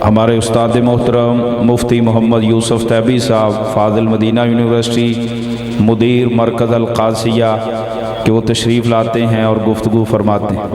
ہمارے استاد محترم مفتی محمد یوسف تیبی صاحب فاضل مدینہ یونیورسٹی مدیر مرکز القادسیہ کہ وہ تشریف لاتے ہیں اور گفتگو فرماتے ہیں۔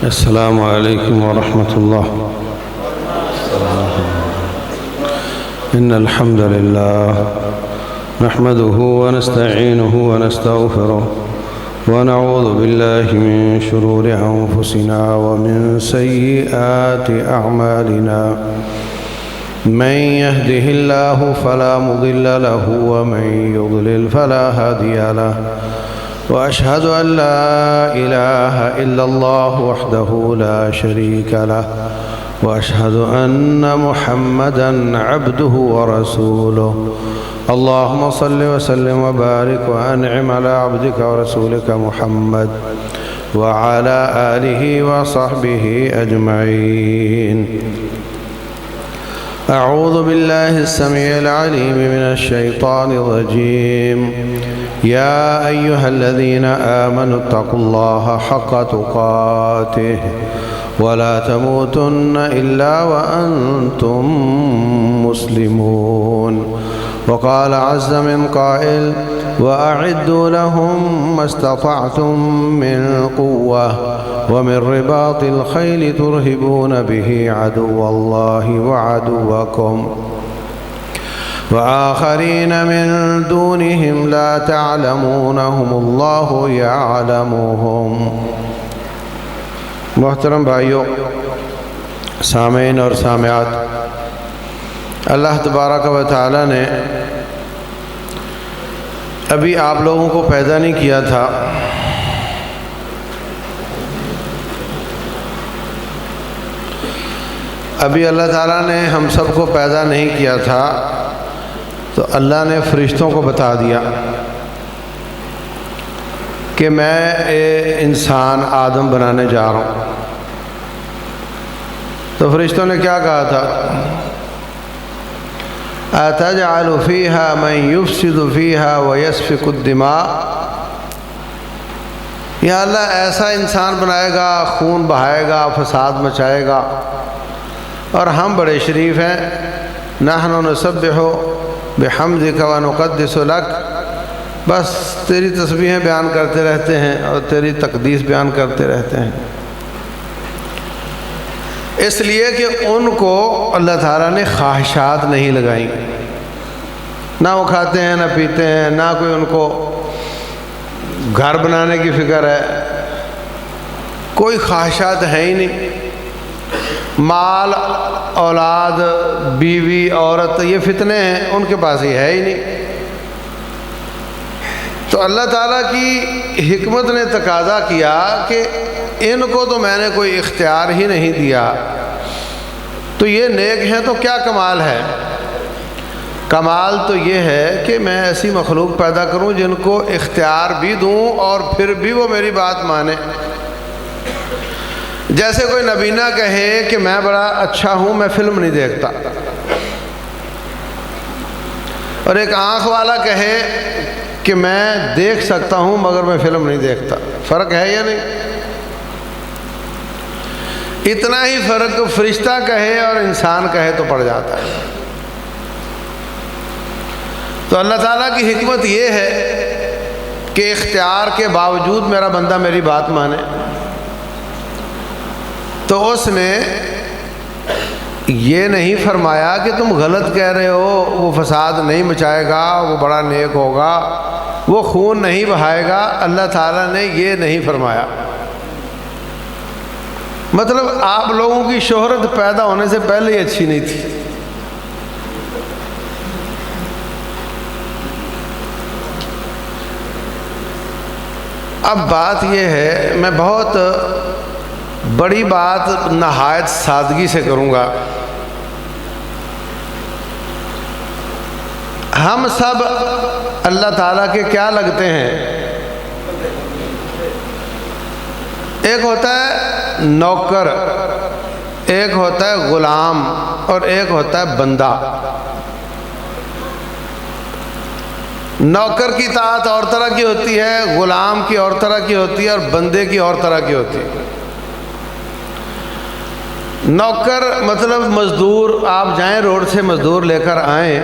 السلام علیکم ورحمۃ اللہ۔ ان الحمد للہ نحمده ونستعینه ونستغفره ونعوذ باللہ من شرور انفسنا ومن سیئات اعمالنا من يهده الله فلا مضل له ومن يضلل فلا هادي له وأشهد أن لا إله إلا الله وحده لا شريك له وأشهد أن محمدًا عبده ورسوله اللهم صل وسلم وبارك وأنعم على عبدك ورسولك محمد وعلى آله وصحبه أجمعين۔ أعوذ بالله السميع العليم من الشيطان الرجيم۔ يا أيها الذين آمنوا اتقوا الله حق تقاته ولا تموتن إلا وأنتم مسلمون۔ وقال عز من قائل وأعدوا لهم ما استطعتم من قوة ومن رباط الخيل ترهبون به عدو الله وعدوكم وآخرين من دونهم لا تعلمونهم الله يعلمهم۔ محترم بھائیوں، سامعین اور سامعات، اللہ تبارک و تعالی نے ابھی آپ لوگوں کو پیدا نہیں کیا تھا، ابھی اللہ تعالیٰ نے ہم سب کو پیدا نہیں کیا تھا، تو اللہ نے فرشتوں کو بتا دیا کہ میں انسان آدم بنانے جا رہا ہوں۔ تو فرشتوں نے کیا کہا تھا؟ أَتَجْعَلُ فِيهَا مَنْ يُفْسِدُ فِيهَا وَيَسْفِكُ الدِّمَاءَ، یا اللہ ایسا انسان بنائے گا، خون بہائے گا، فساد مچائے گا، اور ہم بڑے شریف ہیں، نَحْنُ نُسَبِّحُ بِحَمْدِكَ وَنُقَدِّسُ لَكَ، بس تیری تسبیحیں بیان کرتے رہتے ہیں اور تیری تقدیس بیان کرتے رہتے ہیں۔ اس لیے کہ ان کو اللہ تعالیٰ نے خواہشات نہیں لگائیں، نہ وہ کھاتے ہیں نہ پیتے ہیں، نہ کوئی ان کو گھر بنانے کی فکر ہے، کوئی خواہشات ہے ہی نہیں، مال، اولاد، بیوی، عورت، یہ فتنے ہیں ان کے پاس ہی ہے ہی نہیں۔ تو اللہ تعالیٰ کی حکمت نے تقاضا کیا کہ ان کو تو میں نے کوئی اختیار ہی نہیں دیا، تو یہ نیک ہیں تو کیا کمال ہے؟ کمال تو یہ ہے کہ میں ایسی مخلوق پیدا کروں جن کو اختیار بھی دوں اور پھر بھی وہ میری بات مانے۔ جیسے کوئی نبینہ کہے کہ میں بڑا اچھا ہوں، میں فلم نہیں دیکھتا، اور ایک آنکھ والا کہے کہ میں دیکھ سکتا ہوں مگر میں فلم نہیں دیکھتا، فرق ہے یا نہیں؟ اتنا ہی فرق فرشتہ کہے اور انسان کہے تو پڑ جاتا ہے۔ تو اللہ تعالیٰ کی حکمت یہ ہے کہ اختیار کے باوجود میرا بندہ میری بات مانے، تو اس نے یہ نہیں فرمایا کہ تم غلط کہہ رہے ہو، وہ فساد نہیں مچائے گا، وہ بڑا نیک ہوگا، وہ خون نہیں بہائے گا۔ اللہ تعالیٰ نے یہ نہیں فرمایا۔ مطلب آپ لوگوں کی شہرت پیدا ہونے سے پہلے ہی اچھی نہیں تھی۔ اب بات یہ ہے، میں بہت بڑی بات نہایت سادگی سے کروں گا۔ ہم سب اللہ تعالیٰ کے کیا لگتے ہیں؟ ایک ہوتا ہے نوکر، ایک ہوتا ہے غلام، اور ایک ہوتا ہے بندہ۔ نوکر کی اطاعت اور طرح کی ہوتی ہے، غلام کی اور طرح کی ہوتی ہے، اور بندے کی اور طرح کی ہوتی ہے۔ نوکر مطلب مزدور، آپ جائیں روڈ سے مزدور لے کر آئیں،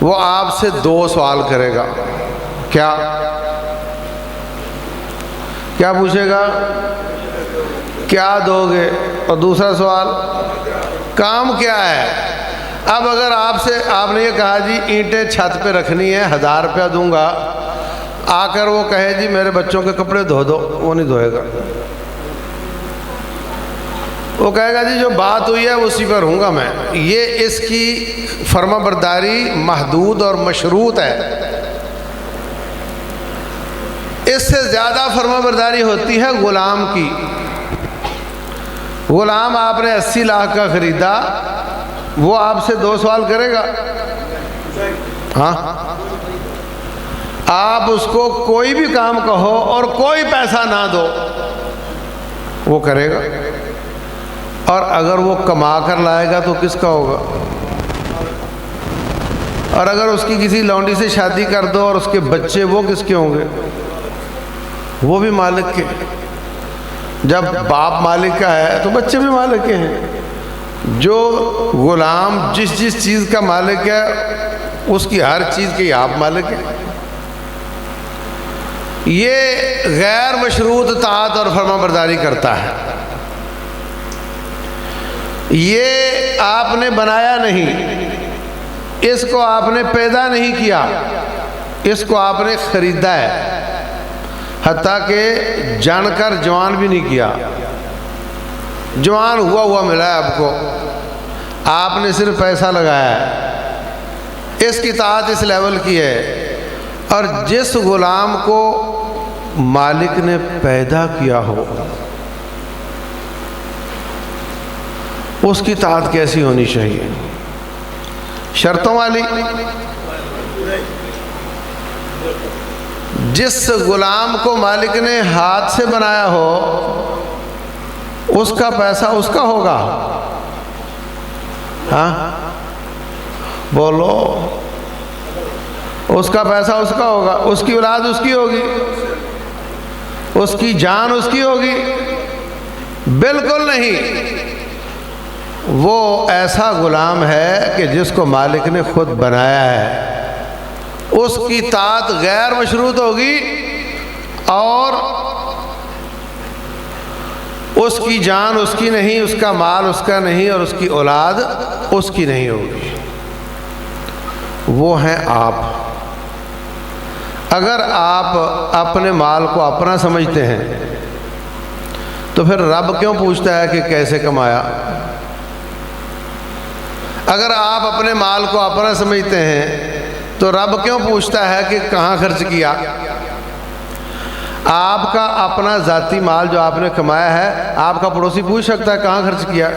وہ آپ سے 2 سوال کرے گا۔ کیا پوچھے گا؟ کیا دو گے؟ اور دوسرا سوال کام کیا ہے؟ اب اگر آپ نے یہ کہا جی اینٹیں چھت پہ رکھنی ہے، 1000 روپیہ دوں گا، آ کر وہ کہے جی میرے بچوں کے کپڑے دھو دو، وہ نہیں دھوئے گا۔ وہ کہے گا جی جو بات ہوئی ہے اسی پر ہوں گا میں۔ یہ اس کی فرما برداری محدود اور مشروط ہے۔ اس سے زیادہ فرما برداری ہوتی ہے غلام کی۔ غلام آپ نے 80 لاکھ کا خریدا، وہ آپ سے 2 سوال کرے گا؟ ہاں، آپ اس کو کوئی بھی کام کہو اور کوئی پیسہ نہ دو، وہ کرے گا۔ اور اگر وہ کما کر لائے گا تو کس کا ہوگا؟ اور اگر اس کی کسی لونڈی سے شادی کر دو اور اس کے بچے، وہ کس کے ہوں گے؟ وہ بھی مالک کے۔ جب باپ مالک کا ہے تو بچے بھی مالک کے ہیں۔ جو غلام جس چیز کا مالک ہے اس کی ہر چیز کے آپ مالک ہیں۔ یہ غیر مشروط اطاعت اور فرما برداری کرتا ہے۔ یہ آپ نے بنایا نہیں، اس کو آپ نے پیدا نہیں کیا، اس کو آپ نے خریدا ہے، حتیٰ کہ جان کر جوان بھی نہیں کیا۔ جوان ہوا ملا ہے آپ کو، آپ نے صرف پیسہ لگایا ہے۔ اس کی اطاعت اس لیول کی ہے۔ اور جس غلام کو مالک نے پیدا کیا ہو اس کی اطاعت کیسی ہونی چاہیے؟ شرطوں والی۔ جس غلام کو مالک نے ہاتھ سے بنایا ہو اس کا پیسہ اس کا ہوگا۔ ہاں بولو، اس کا پیسہ اس کا ہوگا، اس کی اولاد اس کی ہوگی، اس کی جان اس کی ہوگی؟ بالکل نہیں۔ وہ ایسا غلام ہے کہ جس کو مالک نے خود بنایا ہے، اس کی اطاعت غیر مشروط ہوگی، اور اس کی جان اس کی نہیں، اس کا مال اس کا نہیں، اور اس کی اولاد اس کی نہیں ہوگی۔ وہ ہیں آپ۔ اگر آپ اپنے مال کو اپنا سمجھتے ہیں تو پھر رب کیوں پوچھتا ہے کہ کیسے کمایا؟ اگر آپ اپنے مال کو اپنا سمجھتے ہیں تو رب کیوں پوچھتا ہے کہ کہاں خرچ کیا؟ آپ کا اپنا ذاتی مال جو آپ نے کمایا ہے، آپ کا پڑوسی پوچھ سکتا ہے کہاں خرچ کیا؟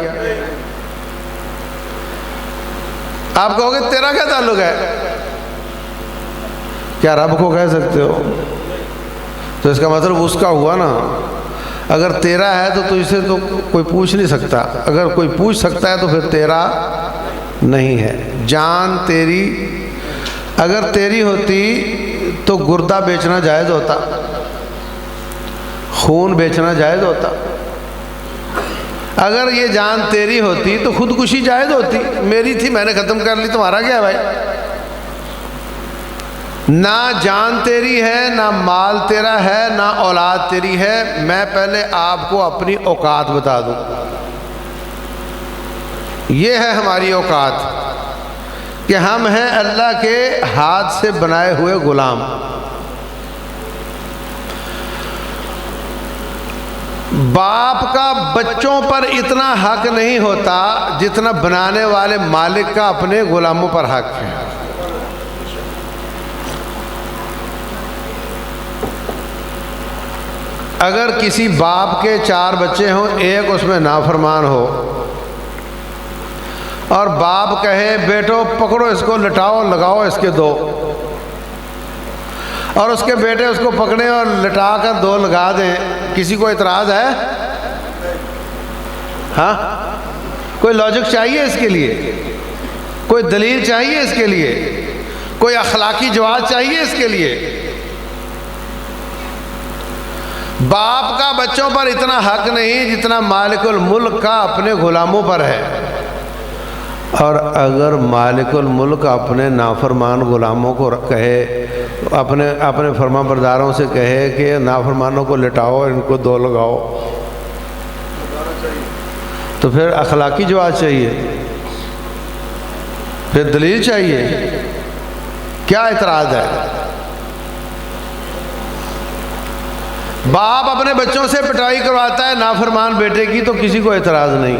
آپ کہو گے تیرا کیا تعلق ہے؟ کیا رب کو کہہ سکتے ہو؟ تو اس کا مطلب اس کا ہوا نا۔ اگر تیرا ہے تو تجھ سے تو کوئی پوچھ نہیں سکتا، اگر کوئی پوچھ سکتا ہے تو پھر تیرا نہیں ہے۔ جان تیری اگر تیری ہوتی تو گردہ بیچنا جائز ہوتا، خون بیچنا جائز ہوتا۔ اگر یہ جان تیری ہوتی تو خودکشی جائز ہوتی۔ میری تھی میں نے ختم کر لی، تمہارا کیا ہے بھائی؟ نہ جان تیری ہے، نہ مال تیرا ہے، نہ اولاد تیری ہے۔ میں پہلے آپ کو اپنی اوقات بتا دوں۔ یہ ہے ہماری اوقات کہ ہم ہیں اللہ کے ہاتھ سے بنائے ہوئے غلام۔ باپ کا بچوں پر اتنا حق نہیں ہوتا جتنا بنانے والے مالک کا اپنے غلاموں پر حق ہے۔ اگر کسی باپ کے 4 بچے ہوں، ایک اس میں نافرمان ہو، اور باپ کہے بیٹو پکڑو اس کو، لٹاؤ لگاؤ اس کے 2، اور اس کے بیٹے اس کو پکڑیں اور لٹا کر 2 لگا دیں، کسی کو اعتراض ہے؟ ہاں، کوئی لاجک چاہیے اس کے لیے؟ کوئی دلیل چاہیے اس کے لیے؟ کوئی اخلاقی جواز چاہیے اس کے لیے؟ باپ کا بچوں پر اتنا حق نہیں جتنا مالک الملک کا اپنے غلاموں پر ہے، اور اگر مالک الملک اپنے نافرمان غلاموں کو کہے، اپنے فرما برداروں سے کہے کہ نافرمانوں کو لٹاؤ، ان کو 2 لگاؤ، تو پھر اخلاقی جواز چاہیے، پھر دلیل چاہیے، کیا اعتراض ہے؟ باپ اپنے بچوں سے پٹائی کرواتا ہے نافرمان بیٹے کی تو کسی کو اعتراض نہیں،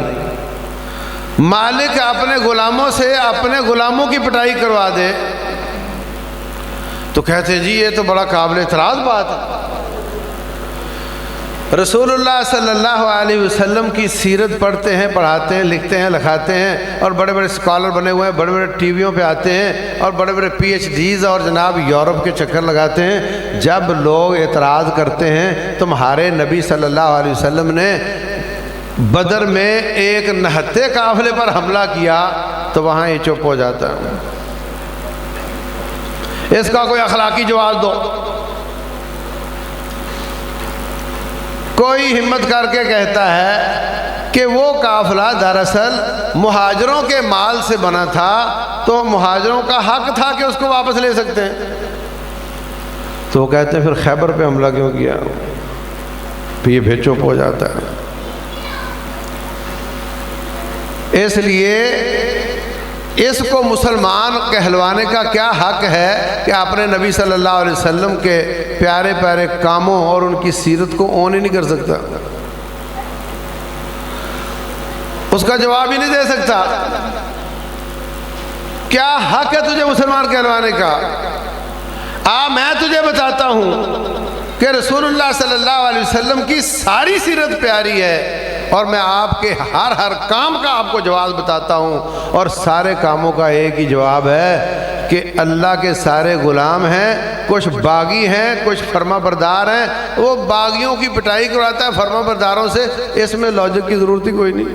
مالک اپنے غلاموں سے اپنے غلاموں کی پٹائی کروا دے تو کہتے جی یہ تو بڑا قابل اعتراض بات ہے۔ رسول اللہ صلی اللہ علیہ وسلم کی سیرت پڑھتے ہیں، پڑھاتے ہیں، لکھتے ہیں، لکھاتے ہیں، اور بڑے بڑے اسکالر بنے ہوئے ہیں، بڑے بڑے ٹی ویوں پہ آتے ہیں اور بڑے بڑے پی ایچ ڈیز اور جناب یورپ کے چکر لگاتے ہیں۔ جب لوگ اعتراض کرتے ہیں تمہارے نبی صلی اللہ علیہ وسلم نے بدر میں ایک نہتے قافلے پر حملہ کیا تو وہاں یہ چپ ہو جاتا ہے، اس کا کوئی اخلاقی جواب دو۔ کوئی ہمت کر کے کہتا ہے کہ وہ قافلہ دراصل مہاجروں کے مال سے بنا تھا تو مہاجروں کا حق تھا کہ اس کو واپس لے سکتے ہیں، تو وہ کہتے ہیں پھر خیبر پہ حملہ کیوں کیا؟ پھر یہ بھی چپ ہو جاتا ہے۔ اس لیے اس کو مسلمان کہلوانے کا کیا حق ہے کہ اپنے نبی صلی اللہ علیہ وسلم کے پیارے پیارے کاموں اور ان کی سیرت کو اون ہی نہیں کر سکتا، اس کا جواب ہی نہیں دے سکتا؟ کیا حق ہے تجھے مسلمان کہلوانے کا؟ میں تجھے بتاتا ہوں کہ رسول اللہ صلی اللہ علیہ وسلم کی ساری سیرت پیاری ہے، اور میں آپ کے ہر کام کا آپ کو جواز بتاتا ہوں، اور سارے کاموں کا ایک ہی جواب ہے کہ اللہ کے سارے غلام ہیں، کچھ باغی ہیں، کچھ فرما بردار ہیں، وہ باغیوں کی پٹائی کرواتا ہے فرما برداروں سے، اس میں لاجک کی ضرورت ہی کوئی نہیں۔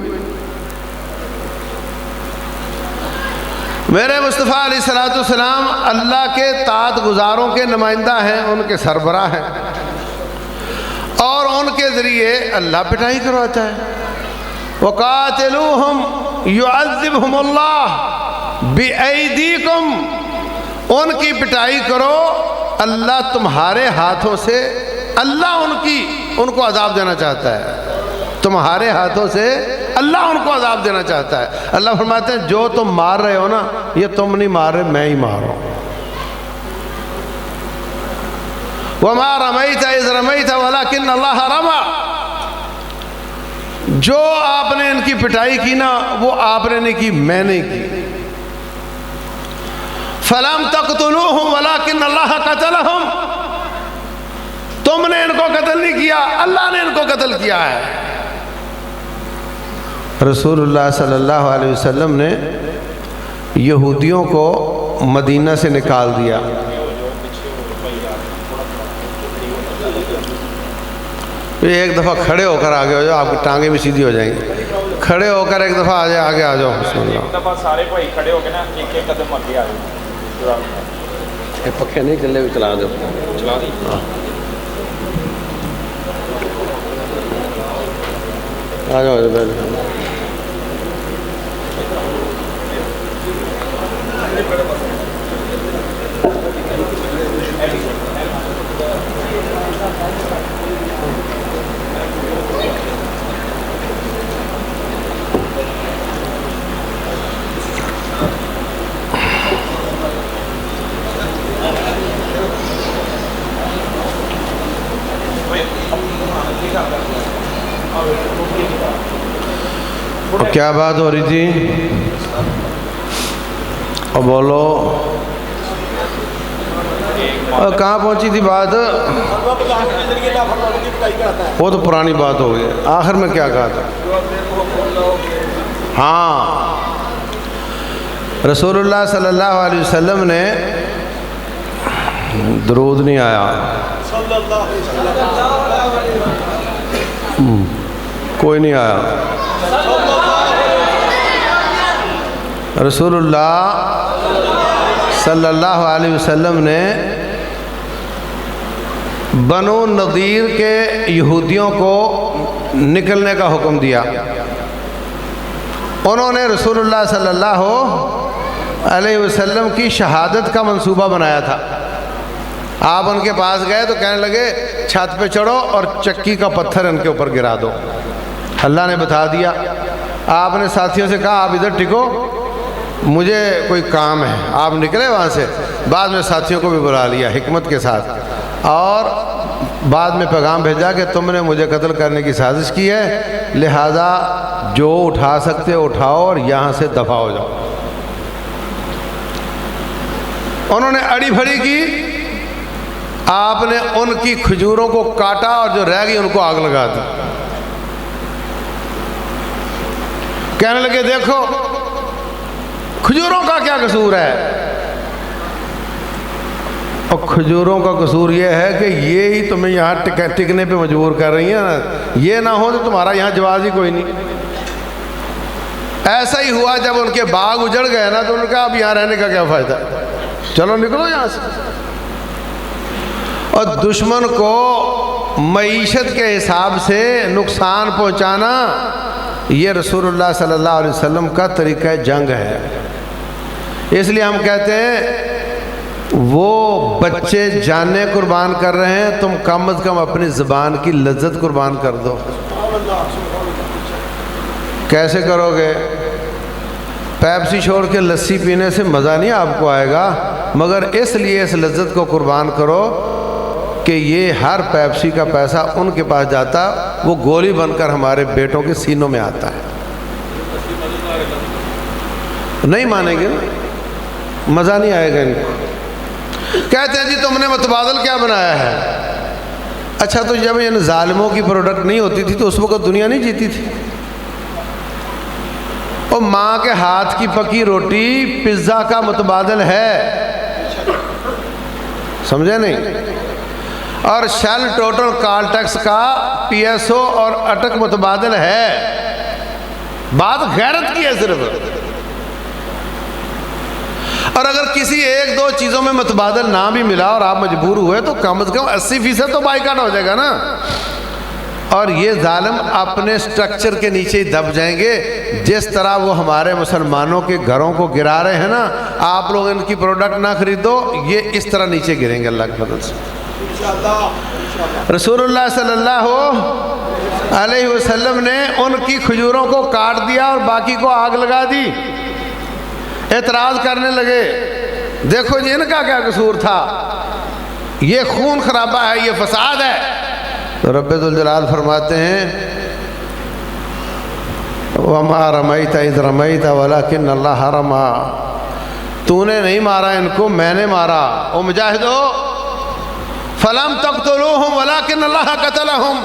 میرے مصطفیٰ علیہ السلام اللہ کے طاعت گزاروں کے نمائندہ ہیں، ان کے سربراہ ہیں، اور ان کے ذریعے اللہ پٹائی کرواتا ہے۔ وَقَاتِلُوهُمْ يُعَذِّبْهُمُ اللَّهُ بِأَيْدِيكُمْ، ان کی پٹائی کرو، اللہ تمہارے ہاتھوں سے، اللہ ان کو عذاب دینا چاہتا ہے، تمہارے ہاتھوں سے اللہ ان کو عذاب دینا چاہتا ہے۔ اللہ فرماتے ہیں جو تم مار رہے ہو نا، یہ تم نہیں مار رہے، میں ہی مار رہا ہوں۔ وَمَا رَمَيْتَ إِذْ رَمَيْتَ وَلَكِنَّ اللَّهَ رَمَى، جو آپ نے ان کی پٹائی کی نا وہ آپ نے نہیں کی، میں نے کی۔ فَلَمْ تَقْتُلُوهُمْ وَلَكِنَّ اللَّهَ قَتَلَهُمْ، تم نے ان کو قتل نہیں کیا، اللہ نے ان کو قتل کیا ہے۔ رسول اللہ صلی اللہ علیہ وسلم نے یہودیوں کو مدینہ سے نکال دیا، ایک دفعہ کھڑے ہو کر آگے ہو جاؤ، آپ کی ٹانگیں بھی سیدھی ہو جائیں گی، کھڑے ہو کر ایک دفعہ آگے آ جاؤ، بسم اللہ۔ ایک دفعہ سارے بھائی کھڑے ہو کے نا ایک ایک قدم آگے آ جاؤ۔ پکھے نہیں چلے ہوئے چلا دو، چلا دی۔ آ جاؤ پہلے۔ کیا بات ہو رہی تھی؟ اور بولو۔ اور کہاں پہنچی تھی بات؟ وہ تو پرانی بات ہو گئی، آخر میں کیا کہا تھا؟ ہاں، رسول اللہ صلی اللہ علیہ وسلم نے درود نہیں آیا، کوئی نہیں آیا، رسول اللہ صلی اللہ علیہ وسلم نے بنو نضیر کے یہودیوں کو نکلنے کا حکم دیا۔ انہوں نے رسول اللہ صلی اللہ علیہ وسلم کی شہادت کا منصوبہ بنایا تھا۔ آپ ان کے پاس گئے تو کہنے لگے چھت پہ چڑھو اور چکی کا پتھر ان کے اوپر گرا دو۔ اللہ نے بتا دیا۔ آپ نے ساتھیوں سے کہا آپ ادھر ٹکو، مجھے کوئی کام ہے۔ آپ نکلے وہاں سے، بعد میں ساتھیوں کو بھی بلا لیا حکمت کے ساتھ، اور بعد میں پیغام بھیجا کہ تم نے مجھے قتل کرنے کی سازش کی ہے، لہذا جو اٹھا سکتے اٹھاؤ اور یہاں سے دفع ہو جاؤ۔ انہوں نے اڑی بھڑی کی، آپ نے ان کی کھجوروں کو کاٹا اور جو رہ گئی ان کو آگ لگا دی۔ کہنے لگے دیکھو کھجوروں کا کیا قصور ہے؟ اور کھجوروں کا قصور یہ ہے کہ یہ ہی تمہیں یہاں ٹکنے پہ مجبور کر رہی ہیں نا، یہ نہ ہو تو تمہارا یہاں جواز ہی کوئی نہیں۔ ایسا ہی ہوا جب ان کے باغ اجڑ گئے نا تو انہوں نے کہا اب یہاں رہنے کا کیا فائدہ، چلو نکلو یہاں سے۔ اور دشمن کو معیشت کے حساب سے نقصان پہنچانا یہ رسول اللہ صلی اللہ علیہ وسلم کا طریقہ جنگ ہے۔ اس لیے ہم کہتے ہیں وہ بچے جانیں قربان کر رہے ہیں، تم کم از کم اپنی زبان کی لذت قربان کر دو۔ کیسے کرو گے؟ پیپسی چھوڑ کے لسی پینے سے مزہ نہیں آپ کو آئے گا، مگر اس لیے اس لذت کو قربان کرو کہ یہ ہر پیپسی کا پیسہ ان کے پاس جاتا، وہ گولی بن کر ہمارے بیٹوں کے سینوں میں آتا ہے۔ نہیں مانیں گے، مزہ نہیں آئے گا ان کو۔ کہتے ہیں جی تم نے متبادل کیا بنایا ہے؟ اچھا تو جب ان ظالموں کی پروڈکٹ نہیں ہوتی تھی تو اس وقت دنیا نہیں جیتی تھی؟ اور ماں کے ہاتھ کی پکی روٹی پیزا کا متبادل ہے، سمجھے نہیں؟ اور شیل ٹوٹل کالٹیکس کا پی ایس او اور اٹک متبادل ہے۔ بات غیرت کی ہے صرف۔ اور اگر کسی ایک دو چیزوں میں متبادل نہ بھی ملا اور آپ مجبور ہوئے تو کم از کم 80% تو بائیکاٹ ہو جائے گا نا۔ اور یہ ظالم اپنے سٹرکچر کے نیچے ہی دب جائیں گے، جس طرح وہ ہمارے مسلمانوں کے گھروں کو گرا رہے ہیں نا۔ آپ لوگ ان کی پروڈکٹ نہ خریدو، یہ اس طرح نیچے گریں گے اللہ کے فضل سے۔ رسول اللہ صلی اللہ علیہ وسلم نے ان کی کھجوروں کو کاٹ دیا اور باقی کو آگ لگا دی۔ اعتراض کرنے لگے دیکھو جی ان کا کیا قصور تھا، یہ خون خرابہ ہے، یہ فساد ہے۔ تو رب ذوالجلال فرماتے ہیں وَمَا رَمَيْتَ إِذْ رَمَيْتَ وَلَكِنَّ اللَّهَ رَمَى، تو نے نہیں مارا ان کو، میں نے مارا۔ او مجاہدو فَلَمْ تَقْتُلُوهُمْ وَلَكِنَّ اللَّهَ قَتَلَهُمْ،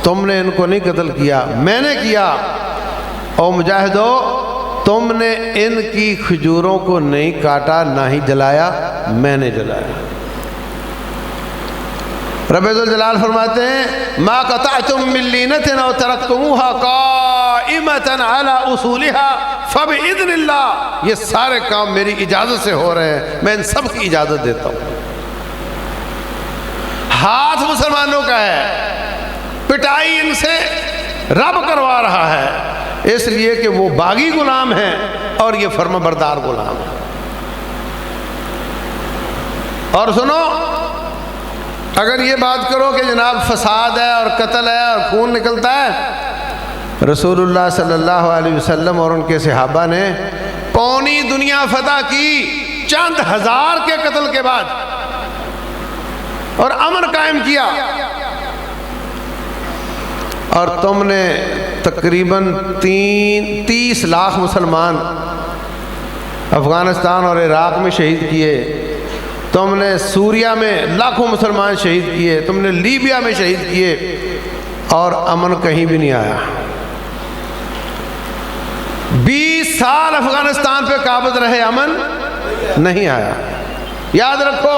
تم نے ان کو نہیں قتل کیا، میں نے کیا۔ او مجاہدو تم نے ان کی کھجوروں کو نہیں کاٹا نہ ہی جلایا، میں نے جلایا۔ رب ذوالجلال فرماتے ہیں ما قطعتم من لینۃ او ترکتموها قائمۃ علی اصولها فباذن اللہ، یہ سارے کام میری اجازت سے ہو رہے ہیں، میں ان سب کی اجازت دیتا ہوں۔ ہاتھ مسلمانوں کا ہے، پٹائی ان سے رب کروا رہا ہے، اس لیے کہ وہ باغی غلام ہیں اور یہ فرما بردار غلام ہیں۔ اور سنو، اگر یہ بات کرو کہ جناب فساد ہے اور قتل ہے اور خون نکلتا ہے، رسول اللہ صلی اللہ علیہ وسلم اور ان کے صحابہ نے پوری دنیا فتح کی چند ہزار کے قتل کے بعد اور امن قائم کیا، اور تم نے تقریباً 30 لاکھ مسلمان افغانستان اور عراق میں شہید کیے، تم نے سوریا میں لاکھوں مسلمان شہید کیے، تم نے لیبیا میں شہید کیے، اور امن کہیں بھی نہیں آیا۔ 20 سال افغانستان پہ قابض رہے، امن نہیں آیا۔ یاد رکھو،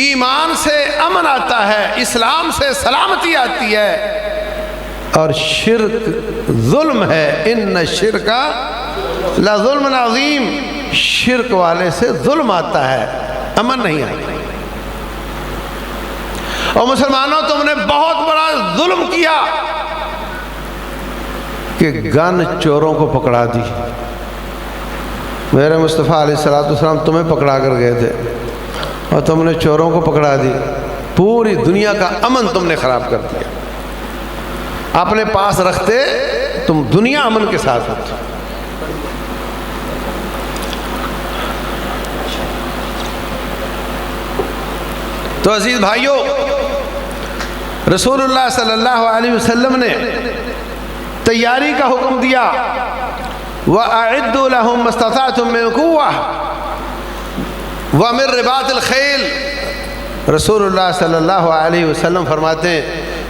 ایمان سے امن آتا ہے، اسلام سے سلامتی آتی ہے، اور شرک ظلم ہے۔ ان الشرک لظلم عظیم، شرک والے سے ظلم آتا ہے، امن نہیں آتا۔ اور مسلمانوں، تم نے بہت بڑا ظلم کیا کہ گن چوروں کو پکڑا دی۔ میرے مصطفیٰ علیہ السلام تمہیں پکڑا کر گئے تھے اور تم نے چوروں کو پکڑا دی، پوری دنیا کا امن تم نے خراب کر دیا۔ اپنے پاس رکھتے تم دنیا امن کے ساتھ ہوتی۔ تو عزیز بھائیوں، رسول اللہ صلی اللہ علیہ وسلم نے تیاری کا حکم دیا، وَأَعِدُّوا لَهُمْ مَا اسْتَطَعْتُم مِّن قُوَّةٍ وَمِن رِبَاطِ الْخَيْلِ۔ رسول اللہ صلی اللہ علیہ وسلم فرماتے ہیں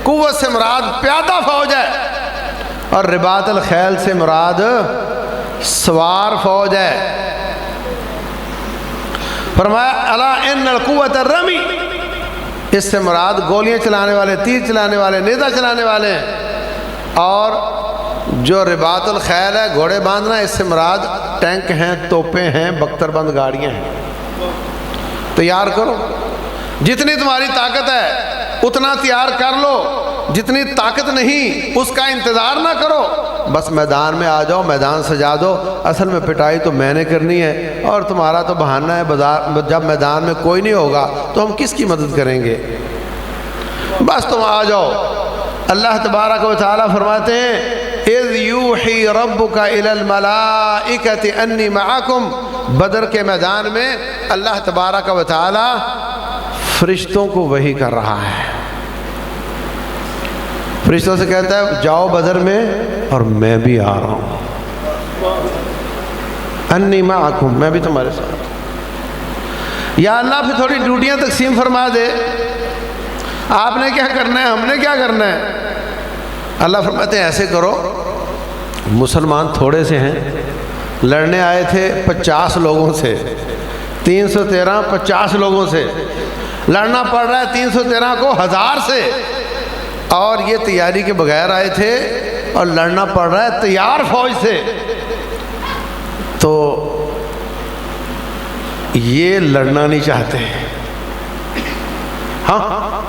قوت سے مراد پیادہ فوج ہے، اور رباط الخیل سے مراد سوار فوج ہے۔ فرمایا الا ان القوت الرمی، اس سے مراد گولیاں چلانے والے، تیر چلانے والے، نیزہ چلانے والے ہیں، اور جو رباط الخیل ہے گھوڑے باندھنا، اس سے مراد ٹینک ہیں، توپیں ہیں، بختر بند گاڑیاں ہیں۔ تیار کرو، جتنی تمہاری طاقت ہے اتنا تیار کر لو، جتنی طاقت نہیں اس کا انتظار نہ کرو، بس میدان میں آ جاؤ، میدان سجا دو۔ اصل میں پٹائی تو میں نے کرنی ہے، اور تمہارا تو بہانہ ہے، جب میدان میں کوئی نہیں ہوگا تو ہم کس کی مدد کریں گے؟ بس تم آ جاؤ۔ اللہ تبارک و تعالیٰ فرماتے ہیں اذ یوحی ربک الی الملائکۃ انی معکم، بدر کے میدان میں اللہ تبارک و تعالیٰ فرشتوں کو وحی کر رہا ہے، فرشتوں سے کہتا ہے جاؤ بدر میں، اور میں بھی آ رہا ہوں، انی معکم، میں بھی تمہارے ساتھ۔ یا اللہ پھر تھوڑی ڈیوٹیاں تقسیم فرما دے، آپ نے کیا کرنا ہے، ہم نے کیا کرنا ہے؟ اللہ فرماتے ہیں ایسے کرو، مسلمان تھوڑے سے ہیں، لڑنے آئے تھے 50 لوگوں سے، 313 50 لوگوں سے، لڑنا پڑ رہا ہے 313 کو 1000 سے، اور یہ تیاری کے بغیر آئے تھے اور لڑنا پڑ رہا ہے تیار فوج سے۔ تو یہ لڑنا نہیں چاہتے، ہاں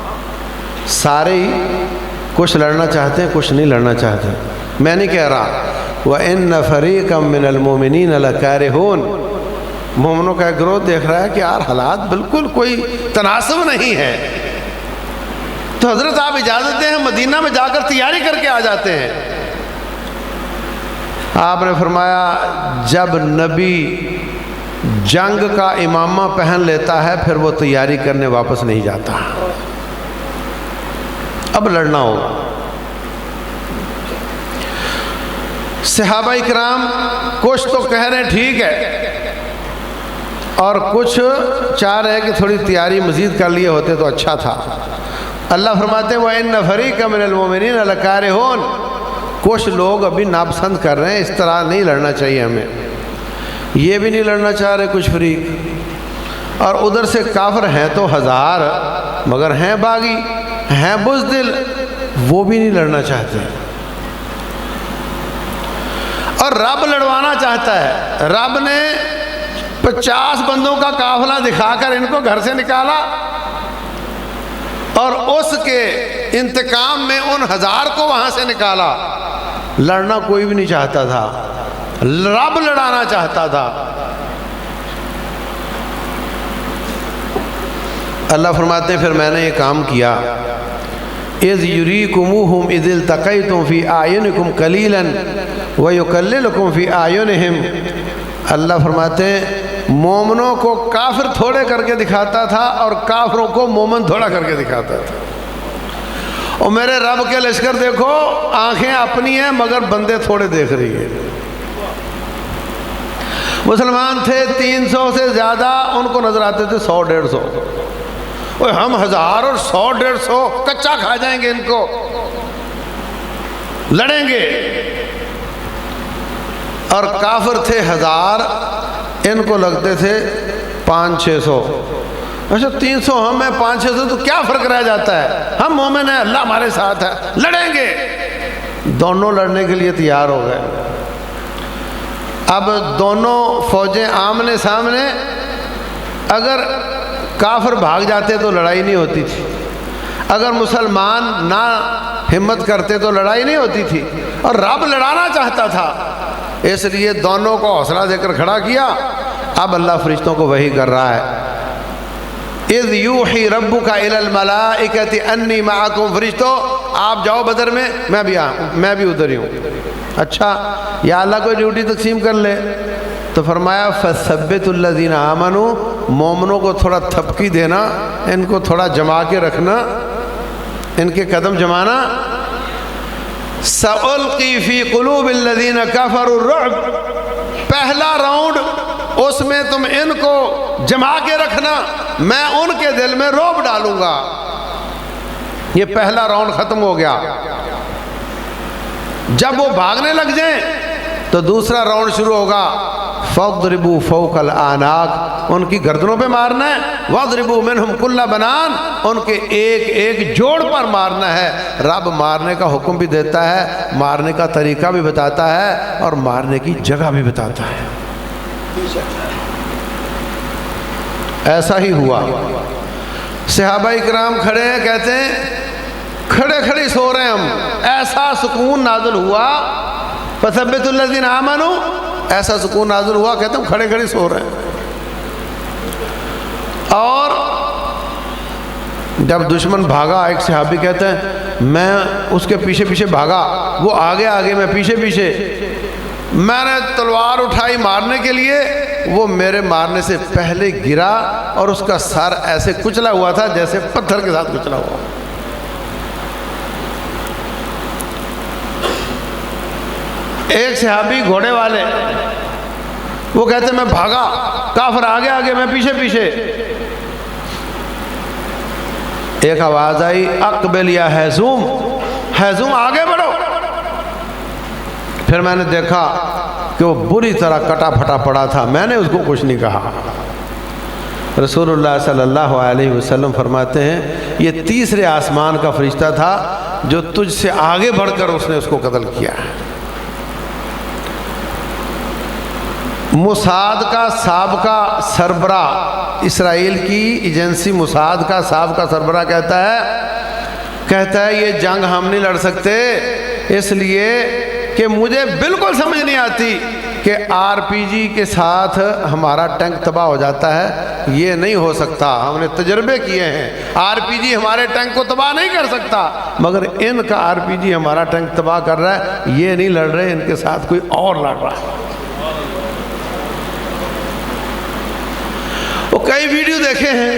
سارے ہی کچھ لڑنا چاہتے ہیں، کچھ نہیں لڑنا چاہتے۔ میں نہیں کہہ رہا وَإِنَّ فَرِيقًا مِّنَ الْمُؤْمِنِينَ لَكَارِهُونَ، مومنوں کا گروہ دیکھ رہا ہے کہ یار حالات بالکل کوئی تناسب نہیں ہے، تو حضرت آپ اجازت دیں ہم مدینہ میں جا کر تیاری کر کے آ جاتے ہیں۔ آپ نے فرمایا جب نبی جنگ کا امامہ پہن لیتا ہے پھر وہ تیاری کرنے واپس نہیں جاتا، اب لڑنا ہوگا۔ صحابہ اکرام کچھ تو کہہ رہے ہیں ٹھیک ہے، اور کچھ چاہ رہے ہیں کہ تھوڑی تیاری مزید کر لیے ہوتے تو اچھا تھا۔ اللہ فرماتے ہیں وَإِنَّ فَرِيقًا مِّنَ الْمُؤْمِنِينَ لَكَارِهُونَ، کچھ لوگ ابھی ناپسند کر رہے ہیں، اس طرح نہیں لڑنا چاہیے ہمیں، یہ بھی نہیں لڑنا چاہ رہے کچھ فریق، اور ادھر سے کافر ہیں تو 1000 مگر ہیں باغی، ہیں بزدل، وہ بھی نہیں لڑنا چاہتے، اور رب لڑوانا چاہتا ہے۔ رب نے 50 بندوں کا قافلہ دکھا کر ان کو گھر سے نکالا، اور اس کے انتقام میں ان 1000 کو وہاں سے نکالا۔ لڑنا کوئی بھی نہیں چاہتا تھا، رب لڑانا چاہتا تھا۔ اللہ فرماتے ہیں پھر میں نے یہ کام کیا، اذ یریکموہم اذ التقیتم فی اعینکم قلیلا ویقللکم فی اعینہم، اللہ فرماتے ہیں مومنوں کو کافر تھوڑے کر کے دکھاتا تھا اور کافروں کو مومن تھوڑا کر کے دکھاتا تھا۔ اور میرے رب کے لشکر دیکھو، آنکھیں اپنی ہیں مگر بندے تھوڑے دیکھ رہی ہیں۔ مسلمان تھے 300 سے زیادہ، ان کو نظر آتے تھے 100-150۔ ہم 1000 اور 100-150 کچا کھا جائیں گے، ان کو لڑیں گے۔ اور کافر تھے 1000، ان کو لگتے تھے 500-600۔ اچھا 300 ہم ہیں، 500-600 تو کیا فرق رہ جاتا ہے؟ ہم مومن ہیں، اللہ ہمارے ساتھ ہے، لڑیں گے۔ دونوں لڑنے کے لیے تیار ہو گئے۔ اب دونوں فوجیں آمنے سامنے، اگر کافر بھاگ جاتے تو لڑائی نہیں ہوتی تھی، اگر مسلمان نہ ہمت کرتے تو لڑائی نہیں ہوتی تھی، اور رب لڑانا چاہتا تھا، اس لیے دونوں کو حوصلہ دے کر کھڑا کیا۔ اب اللہ فرشتوں کو وحی کر رہا ہے، اذ یوحی ربک الی الملائکۃ انی معکم، فرشتوں آپ جاؤ بدر میں، میں بھی ادھر ہی ہوں۔ اچھا یا اللہ کوئی ڈیوٹی تقسیم کر لے؟ تو فرمایا فثبت الذین آمنوا، مومنوں کو تھوڑا تھپکی دینا، ان کو تھوڑا جما کے رکھنا، ان کے قدم جمانا۔ سألقی فی قلوب الذین کفروا الرعب، پہلا راؤنڈ اس میں تم ان کو جما کے رکھنا، میں ان کے دل میں رعب ڈالوں گا۔ یہ پہلا راؤنڈ ختم ہو گیا۔ جب وہ بھاگنے لگ جائیں تو دوسرا راؤنڈ شروع ہوگا، فَاضْرِبُوا فَوْقَ الْأَعْنَاقِ، ان کی گردنوں پہ مارنا ہے، وَاضْرِبُوا مِنْهُمْ كُلَّ بَنَانٍ، ان کے ایک ایک جوڑ پر مارنا ہے۔ رب مارنے کا حکم بھی دیتا ہے، مارنے کا طریقہ بھی بتاتا ہے، اور مارنے کی جگہ بھی بتاتا ہے۔ ایسا ہی ہوا۔ صحابہ اکرام کھڑے ہیں، کہتے ہیں کھڑے کھڑے سو رہے ہیں ہم، ایسا سکون نازل ہوا، فثبت الذین آمنوا، ایسا سکون نازل ہوا، کہتے ہیں کھڑے کھڑے سو رہے ہیں۔ اور جب دشمن بھاگا، ایک صحابی کہتے ہیں میں اس کے پیچھے پیچھے بھاگا، وہ آگے آگے میں پیچھے پیچھے، میں نے تلوار اٹھائی مارنے کے لیے، وہ میرے مارنے سے پہلے گرا اور اس کا سر ایسے کچلا ہوا تھا جیسے پتھر کے ساتھ کچلا ہوا۔ ایک صحابی گھوڑے والے، وہ کہتے ہیں میں بھاگا، کافر آگے آگے میں پیچھے پیچھے، ایک آواز آئی اقبل یا حیزوم، حیزوم آگے بڑھو۔ پھر میں نے دیکھا کہ وہ بری طرح کٹا پھٹا پڑا تھا، میں نے اس کو کچھ نہیں کہا۔ رسول اللہ صلی اللہ علیہ وسلم فرماتے ہیں یہ تیسرے آسمان کا فرشتہ تھا جو تجھ سے آگے بڑھ کر اس نے اس کو قتل کیا۔ موساد کا سابقہ سربراہ، اسرائیل کی ایجنسی موساد کا سابقہ سربراہ کہتا ہے یہ جنگ ہم نہیں لڑ سکتے، اس لیے کہ مجھے بالکل سمجھ نہیں آتی کہ آر پی جی کے ساتھ ہمارا ٹینک تباہ ہو جاتا ہے، یہ نہیں ہو سکتا، ہم نے تجربے کیے ہیں، آر پی جی ہمارے ٹینک کو تباہ نہیں کر سکتا، مگر ان کا آر پی جی ہمارا ٹینک تباہ کر رہا ہے، یہ نہیں لڑ رہے، ان کے ساتھ کوئی اور لڑ رہا ہے۔ وہ کئی ویڈیو دیکھے ہیں،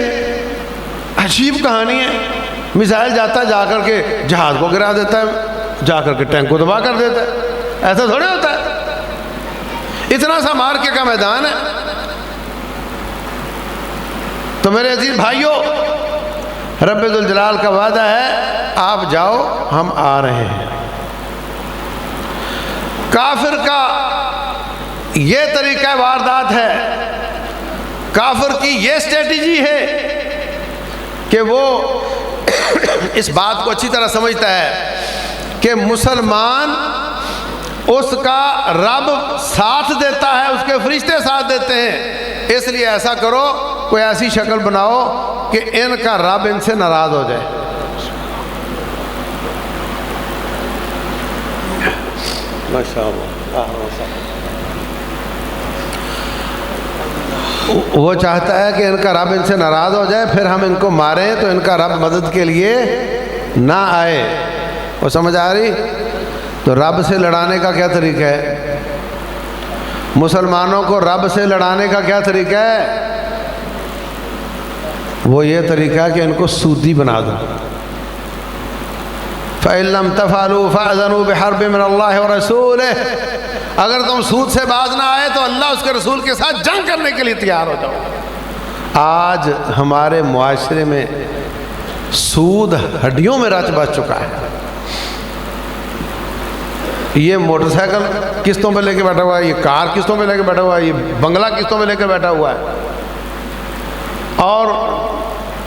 عجیب کہانی ہے، میزائل جاتا ہے جا کر کے جہاز کو گرا دیتا ہے، جا کر کے ٹینک کو تباہ کر دیتا ہے، ایسا تھوڑے ہوتا ہے، اتنا سا مارکے کا میدان ہے۔ تو میرے عزیز بھائیوں، رب ذوالجلال کا وعدہ ہے آپ جاؤ ہم آ رہے ہیں۔ کافر کا یہ طریقہ واردات ہے، کافر کی یہ اسٹریٹجی ہے کہ وہ اس بات کو اچھی طرح سمجھتا ہے کہ مسلمان اس کا رب ساتھ دیتا ہے، اس کے فرشتے ساتھ دیتے ہیں، اس لیے ایسا کرو، کوئی ایسی شکل بناؤ کہ ان کا رب ان سے ناراض ہو جائے۔ وہ چاہتا ہے کہ ان کا رب ان سے ناراض ہو جائے، پھر ہم ان کو ماریں تو ان کا رب مدد کے لیے نہ آئے۔ وہ سمجھ آ رہی؟ تو رب سے لڑانے کا کیا طریقہ ہے؟ مسلمانوں کو رب سے لڑانے کا کیا طریقہ ہے؟ وہ یہ طریقہ ہے کہ ان کو سودی بنا دو۔ فَإِن لَّمْ تَفْعَلُوا فَأْذَنُوا بِحَرْبٍ مِّنَ اللَّهِ وَرَسُولِهِ، اگر تم سود سے باز نہ آئے تو اللہ اس کے رسول کے ساتھ جنگ کرنے کے لیے تیار ہو جاؤ۔ آج ہمارے معاشرے میں سود ہڈیوں میں رچ بس چکا ہے۔ یہ موٹر سائیکل قسطوں پہ لے کے بیٹھا ہوا ہے، یہ کار قسطوں پہ لے کے بیٹھا ہوا ہے، یہ بنگلہ قسطوں پہ لے کے بیٹھا ہوا ہے، اور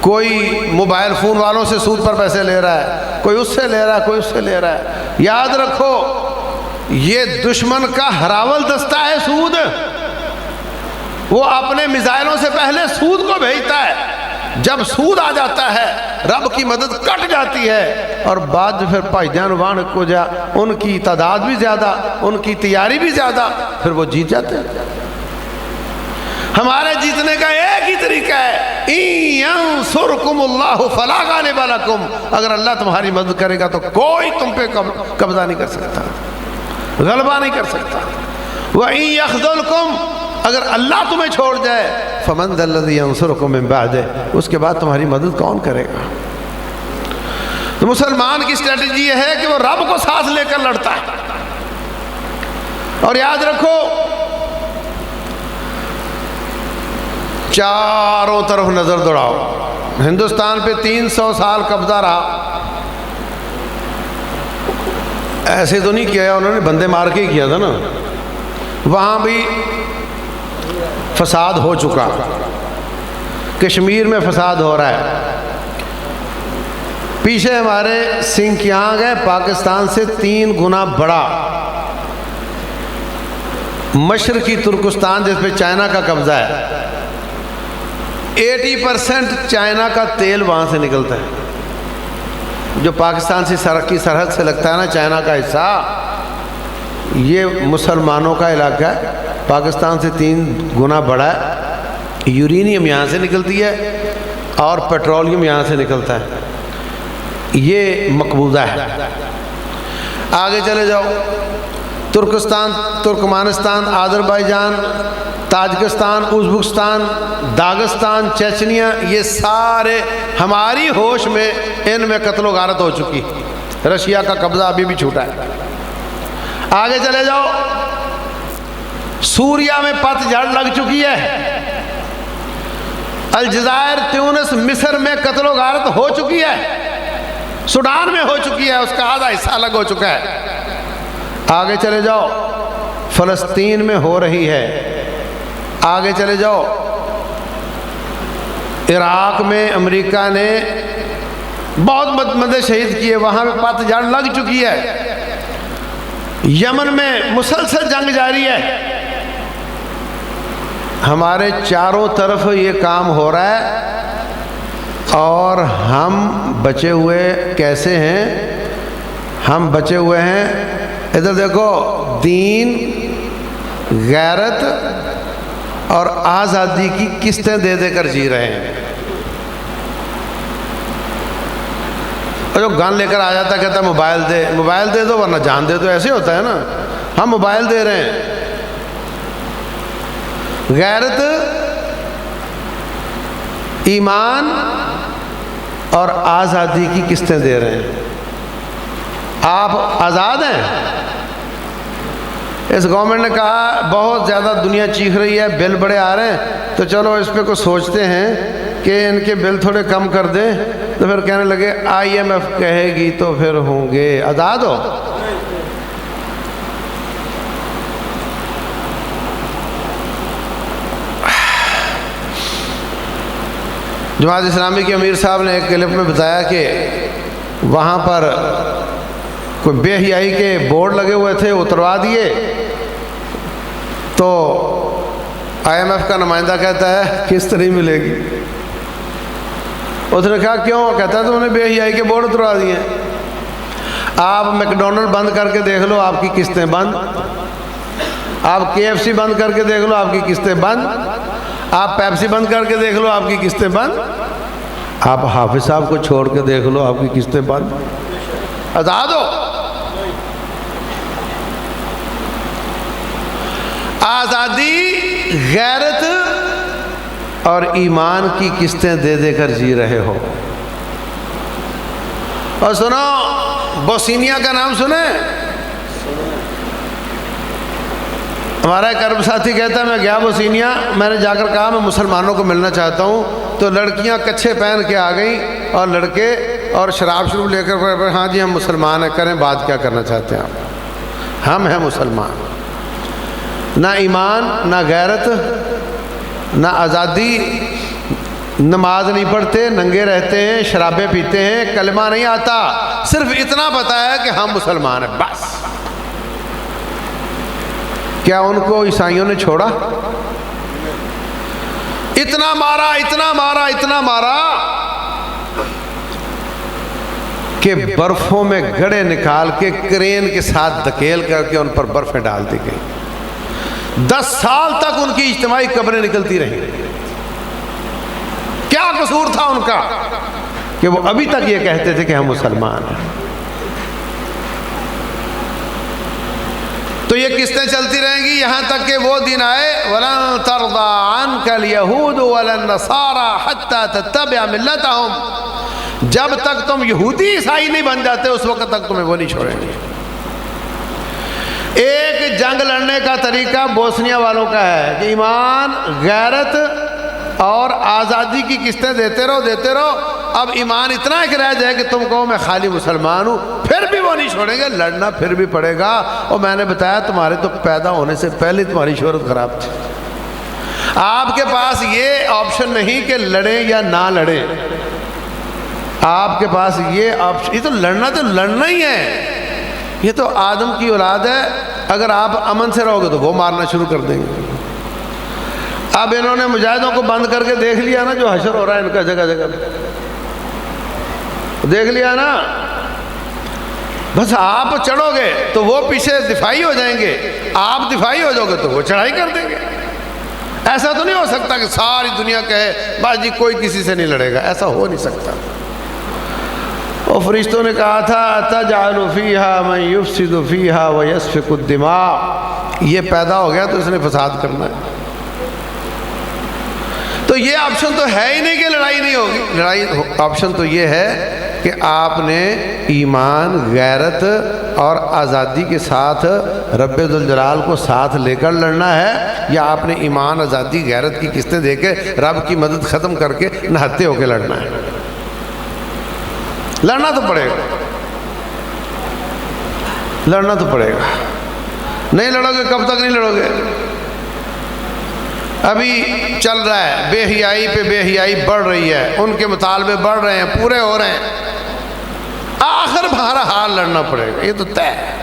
کوئی موبائل فون والوں سے سود پر پیسے لے رہا ہے، کوئی اس سے لے رہا ہے، کوئی اس سے لے رہا ہے۔ یاد رکھو یہ دشمن کا ہراول دستہ ہے سود، وہ اپنے میزائلوں سے پہلے سود کو بھیجتا ہے، جب سود آ جاتا ہے رب کی مدد کٹ جاتی ہے، اور بعد پھر بھائیجان وان کو جا ان کی تعداد بھی زیادہ، ان کی تیاری بھی زیادہ، پھر وہ جیت جاتے ہیں۔ ہمارے جیتنے کا ایک ہی طریقہ ہے، اِن يَنصُرْكُمُ اللَّهُ فَلَا غَالِبَ لَكُمْ، اگر اللہ تمہاری مدد کرے گا تو کوئی تم پہ قبضہ نہیں کر سکتا، غلبہ نہیں کر سکتا۔ وَإِن يَخْذُلْكُمْ، اگر اللہ تمہیں چھوڑ جائے، فَمَنْ ذَا الَّذِي يَنصُرُكُم مِّن بَعْدِهِ، اس کے بعد تمہاری مدد کون کرے گا؟ تو مسلمان کی اسٹریٹجی یہ ہے کہ وہ رب کو ساتھ لے کر لڑتا ہے۔ اور یاد رکھو چاروں طرف نظر دوڑاؤ، ہندوستان پہ 300 سال قبضہ رہا، ایسے تو نہیں کیا، انہوں نے بندے مار کے ہی کیا تھا نا، وہاں بھی فساد ہو چکا، کشمیر میں فساد ہو رہا ہے، پیچھے ہمارے سنکیانگ ہے پاکستان سے 3 گنا بڑا، مشرقی ترکستان جس پہ چائنا کا قبضہ ہے، 80% چائنا کا تیل وہاں سے نکلتا ہے، جو پاکستان سے کی سرحد سے لگتا ہے نا چائنا کا حصہ، یہ مسلمانوں کا علاقہ ہے، پاکستان سے 3 گنا بڑا ہے، یورینیم یہاں سے نکلتی ہے اور پیٹرولیم یہاں سے نکلتا ہے، یہ مقبوضہ ہے۔ آگے چلے جاؤ، Turkestan, Turkmenistan, Azerbaijan, Tajikistan, Uzbekistan, Dagestan, Chechnya, یہ سارے ہماری ہوش میں ان میں قتل و غارت ہو چکی، رشیا کا قبضہ ابھی بھی چھوٹا ہے۔ آگے چلے جاؤ، سوریا میں پت جھڑ لگ چکی ہے، الجزائر، تیونس، مصر میں قتل و غارت ہو چکی ہے، سوڈان میں ہو چکی ہے، اس کا آدھا حصہ الگ ہو چکا ہے۔ آگے چلے جاؤ، فلسطین میں ہو رہی ہے۔ آگے چلے جاؤ، عراق میں امریکہ نے بہت بندے شہید کیے، وہاں پہ پت جھڑ لگ چکی ہے۔ یمن میں مسلسل جنگ جاری ہے۔ ہمارے چاروں طرف یہ کام ہو رہا ہے، اور ہم بچے ہوئے کیسے ہیں؟ ہم بچے ہوئے ہیں، ادھر دیکھو، دین، غیرت اور آزادی کی قسطیں دے دے کر جی رہے ہیں۔ اور جو گن لے کر آ جاتا کہتا ہے موبائل دے دو ورنہ جان دے دو، ایسے ہوتا ہے نا، ہم موبائل دے رہے ہیں، غیرت، ایمان اور آزادی کی قسطیں دے رہے ہیں۔ آپ آزاد ہیں؟ اس گورنمنٹ نے کہا بہت زیادہ دنیا چیخ رہی ہے، بل بڑے آ رہے ہیں، تو چلو اس پہ کچھ سوچتے ہیں کہ ان کے بل تھوڑے کم کر دیں، تو پھر کہنے لگے IMF کہے گی تو پھر ہوں گے۔ آزاد ہو؟ جماعت اسلامی کے امیر صاحب نے ایک کلپ میں بتایا کہ وہاں پر کوئی بے حیائی کے بورڈ لگے ہوئے تھے، اتروا دیے، تو IMF کا نمائندہ کہتا ہے قسط نہیں ملے گی۔ اس نے کہا کیوں؟ کہتا ہے تو انہوں نے بے حیائی کے بورڈ اتروا دیے۔ آپ میکڈونلڈ بند کر کے دیکھ لو، آپ کی قسطیں بند، آپ KFC بند کر کے دیکھ لو، آپ کی قسطیں بند، آپ پیپسی بند کر کے دیکھ لو، آپ کی قسطیں بند، آپ حافظ صاحب کو چھوڑ کے دیکھ لو، آپ کی قسطیں بند۔ آزاد ہو؟ آزادی، غیرت اور ایمان کی قسطیں دے دے کر جی رہے ہو۔ اور سنو، بوسنیا کا نام سنے؟ ہمارا ایک عرب ساتھی کہتا ہے میں گیا بوسنیا، میں نے جا کر کہا میں مسلمانوں کو ملنا چاہتا ہوں، تو لڑکیاں کچھے پہن کے آ گئیں اور لڑکے اور شراب شروع لے کر، ہاں جی ہم مسلمان ہیں، کریں بات کیا کرنا چاہتے ہیں آپ؟ ہم ہیں مسلمان، نہ ایمان نہ غیرت نہ آزادی، نماز نہیں پڑھتے، ننگے رہتے ہیں، شرابیں پیتے ہیں، کلمہ نہیں آتا، صرف اتنا پتہ ہے کہ ہم مسلمان ہیں بس۔ کیا ان کو عیسائیوں نے چھوڑا؟ اتنا مارا اتنا مارا اتنا مارا کہ برفوں میں گڑھے نکال کے کرین کے ساتھ دھکیل کر کے ان پر برفیں ڈال دی گئی۔ 10 سال تک ان کی اجتماعی قبریں نکلتی رہی۔ کیا قصور تھا ان کا کہ وہ ابھی تک یہ کہتے تھے کہ ہم مسلمان ہیں؟ تو یہ قسطیں چلتی رہیں گی یہاں تک کہ وہ دن آئے وَلَن تَرْضَىٰ عَنْكَ الْيَهُودُ وَلَا النَّصَارَىٰ حَتَّىٰ تَتَّبِعَ مِلَّتَهُمْ، جب تک تم یہودی عیسائی نہیں بن جاتے اس وقت تک تمہیں وہ نہیں چھوڑیں گے۔ ایک جنگ لڑنے کا طریقہ بوسنیا والوں کا ہے کہ ایمان، غیرت اور آزادی کی قسطیں دیتے رہو، اب ایمان اتنا ایک رہ جائے کہ تم کہو میں خالی مسلمان ہوں، پھر بھی وہ نہیں چھوڑیں گے، لڑنا پھر بھی پڑے گا۔ اور میں نے بتایا تمہارے تو پیدا ہونے سے پہلے تمہاری شہرت خراب تھی، آپ کے پاس یہ آپشن نہیں کہ لڑیں یا نہ لڑیں، آپ کے پاس یہ آپشن، یہ تو لڑنا ہی ہے، یہ تو آدم کی اولاد ہے، اگر آپ امن سے رہو گے تو وہ مارنا شروع کر دیں گے۔ اب انہوں نے مجاہدوں کو بند کر کے دیکھ لیا نا جو حشر ہو رہا ہے ان کا جگہ جگہ دیکھ لیا نا، بس آپ چڑھو گے تو وہ پیچھے دفاعی ہو جائیں گے، آپ دفاعی ہو جاؤ گے تو وہ چڑھائی کر دیں گے۔ ایسا تو نہیں ہو سکتا کہ ساری دنیا کہے بس جی کوئی کسی سے نہیں لڑے گا، ایسا ہو نہیں سکتا۔ اور فرشتوں نے کہا تھا تجعل فیہا من یفسد فیہا ویسفک الدماء، یہ پیدا ہو گیا تو اس نے فساد کرنا ہے۔ تو یہ آپشن تو ہے ہی نہیں کہ لڑائی نہیں ہوگی، لڑائی آپشن تو یہ ہے کہ آپ نے ایمان، غیرت اور آزادی کے ساتھ رب ذوالجلال کو ساتھ لے کر لڑنا ہے، یا آپ نے ایمان، آزادی، غیرت کی قسطیں دے کے رب کی مدد ختم کر کے نہتے ہو کے لڑنا ہے۔ لڑنا تو پڑے گا، لڑنا تو پڑے گا، نہیں لڑو گے کب تک نہیں لڑو گے؟ ابھی چل رہا ہے، بے حیائی پہ بے حیائی بڑھ رہی ہے، ان کے مطالبے بڑھ رہے ہیں، پورے ہو رہے ہیں، آخر بہرحال لڑنا پڑے گا، یہ تو طے ہے۔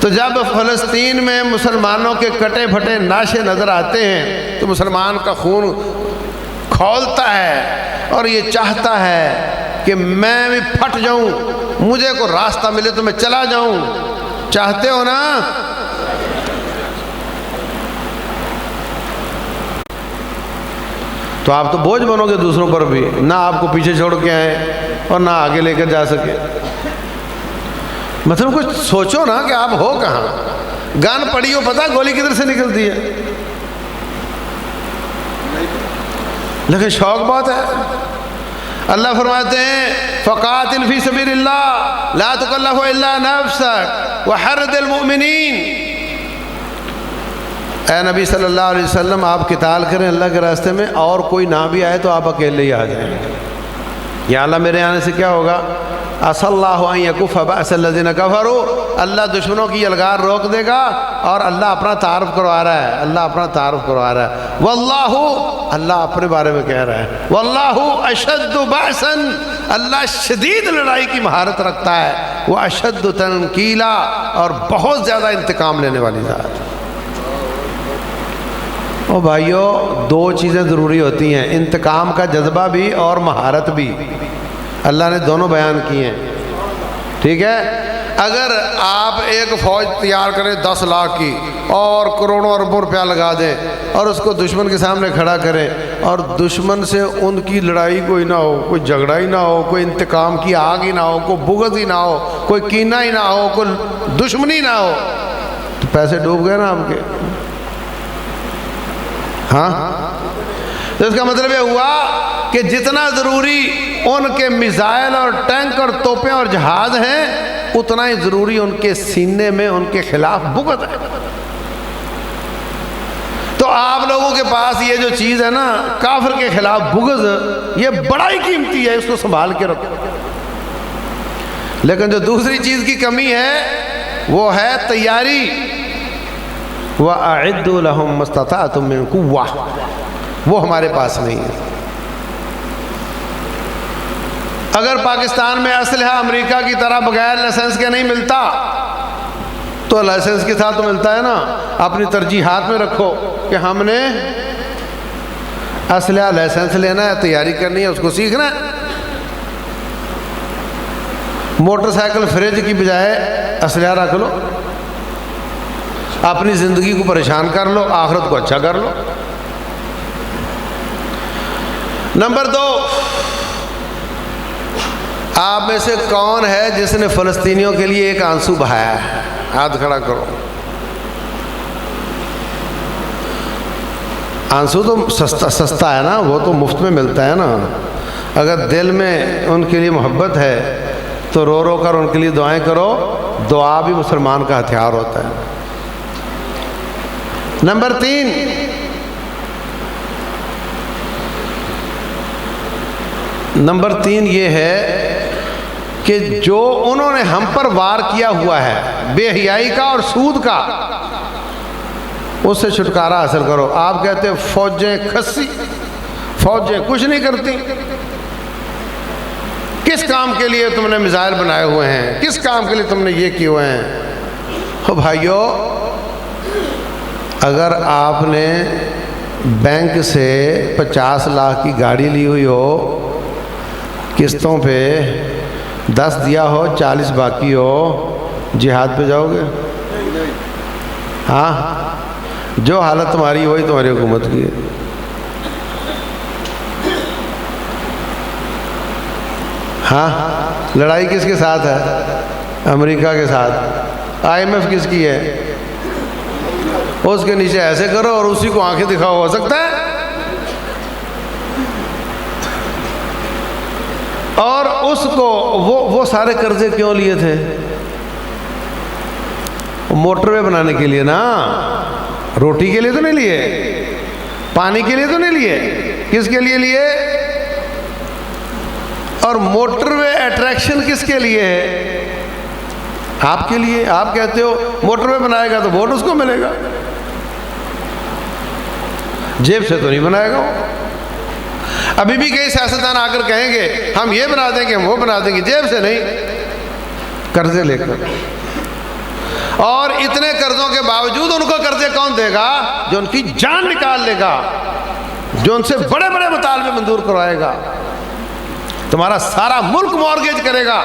تو جب فلسطین میں مسلمانوں کے کٹے پھٹے ناشے نظر آتے ہیں تو مسلمان کا خون کھولتا ہے اور یہ چاہتا ہے کہ میں بھی پھٹ جاؤں، مجھے کوئی راستہ ملے تو میں چلا جاؤں۔ چاہتے ہو نا؟ تو آپ تو بوجھ بنو گے دوسروں پر بھی، نہ آپ کو پیچھے چھوڑ کے آئے اور نہ آگے لے کر جا سکے۔ مطلب کچھ سوچو نا کہ آپ ہو کہاں، گن پڑی ہو، پتہ گولی کدھر سے نکلتی ہے، لیکن شوق بہت ہے۔ اللہ فرماتے ہیں فقاتل فی سبیل اللہ لا تکلف الا نفسک وحرض المؤمنین، اے نبی صلی اللہ علیہ وسلم آپ قتال کریں اللہ کے راستے میں، اور کوئی نہ بھی آئے تو آپ اکیلے ہی آ جائیں۔ یا اللہ میرے آنے سے کیا ہوگا؟ عسى اللہ ان یکف بأس الذین کفروا، اللہ دشمنوں کی یلغار روک دے گا، اور اللہ اپنا تعارف کروا رہا ہے، اللہ اپنا تعارف کروا رہا ہے۔ واللہ، اللہ اپنے بارے میں کہہ رہا ہے، واللہ اشد بأسا، اللہ شدید لڑائی کی مہارت رکھتا ہے، وہ اشد تنکیلا، اور بہت زیادہ انتقام لینے والی ذات۔ او بھائیو، دو چیزیں ضروری ہوتی ہیں، انتقام کا جذبہ بھی اور مہارت بھی، اللہ نے دونوں بیان کی ہیں، ٹھیک ہے؟ اگر آپ ایک فوج تیار کریں 10 لاکھ کی اور کروڑوں اربوں روپیہ لگا دیں اور اس کو دشمن کے سامنے کھڑا کریں، اور دشمن سے ان کی لڑائی کوئی نہ ہو، کوئی جھگڑا ہی نہ ہو، کوئی انتقام کی آگ ہی نہ ہو، کوئی بغض ہی نہ ہو، کوئی کینہ ہی نہ ہو، کوئی دشمنی نہ ہو، تو پیسے ڈوب گئے نا آپ کے۔ ہاں، تو اس کا مطلب یہ ہوا کہ جتنا ضروری ان کے میزائل اور ٹینک اور توپیں اور جہاز ہیں، اتنا ہی ضروری ان کے سینے میں ان کے خلاف بغض ہے۔ مسلمانوں کے پاس یہ جو چیز ہے نا، کافر کے خلاف بغض، یہ بڑا ہی قیمتی ہے، اس کو سنبھال کے رکھو۔ لیکن جو دوسری چیز کی کمی ہے وہ ہے تیاری۔ وَأَعِدُّوا لَهُم مَّا اسْتَطَعْتُم مِّن قُوَّةٍ، وہ ہمارے پاس نہیں ہے۔ اگر پاکستان میں اسلحہ امریکہ کی طرح بغیر لائسنس کے نہیں ملتا تو لائسنس کے ساتھ تو ملتا ہے نا۔ اپنی ترجیحات میں رکھو کہ ہم نے اسلحہ لائسنس لینا ہے، تیاری کرنی ہے، اس کو سیکھنا ہے۔ موٹر سائیکل فریج کی بجائے اسلحہ رکھ لو، اپنی زندگی کو پریشان کر لو، آخرت کو اچھا کر لو۔ نمبر 2، آپ میں سے کون ہے جس نے فلسطینیوں کے لیے ایک آنسو بہایا ہے؟ ہاتھ کھڑا کرو۔ آنسو تو سستا ہے نا، وہ تو مفت میں ملتا ہے نا۔ اگر دل میں ان کے لیے محبت ہے تو رو رو کر ان کے لیے دعائیں کرو۔ دعا بھی مسلمان کا ہتھیار ہوتا ہے۔ نمبر 3، نمبر 3 یہ ہے کہ جو انہوں نے ہم پر وار کیا ہوا ہے بے حیائی کا اور سود کا، اس سے چھٹکارا حاصل کرو۔ آپ کہتے ہیں فوجیں کھسی، فوجیں کچھ نہیں کرتی۔ کس کام کے لیے تم نے میزائل بنائے ہوئے ہیں؟ کس کام کے لیے تم نے یہ کیے ہوئے ہیں؟ ہو بھائیو، اگر آپ نے بینک سے 50 لاکھ کی گاڑی لی ہوئی ہو، قسطوں پہ 10 دیا ہو، 40 باقی ہو، جہاد پہ جاؤ گے؟ ہاں، جو حالت تمہاری وہی تمہاری حکومت کی ہے۔ ہاں، لڑائی کس کے ساتھ ہے؟ امریکہ کے ساتھ۔ IMF کس کی ہے؟ اس کے نیچے ایسے کرو اور اسی کو آنکھیں دکھاؤ، ہو سکتا ہے؟ اور اس کو وہ سارے قرضے کیوں لیے تھے؟ موٹر وے بنانے کے لیے نا، روٹی کے لیے تو نہیں لیے، پانی کے لیے تو نہیں لیے، کس کے لیے لیے؟ اور موٹر وے اٹریکشن کس کے لیے ہے؟ آپ کے لیے۔ آپ کہتے ہو موٹر وے بنائے گا تو ووٹ اس کو ملے گا، جیب سے تو نہیں بنائے گا وہ۔ ابھی بھی کئی سیاستدان آ کر کہیں گے ہم یہ بنا دیں گے، ہم وہ بنا دیں گے، جیب سے نہیں، قرضے لے کر۔ اور اتنے قرضوں کے باوجود ان کو قرضے کون دے گا؟ جو ان کی جان نکال لے گا، جو ان سے بڑے بڑے مطالبے منظور کروائے گا، تمہارا سارا ملک مورگیج کرے گا۔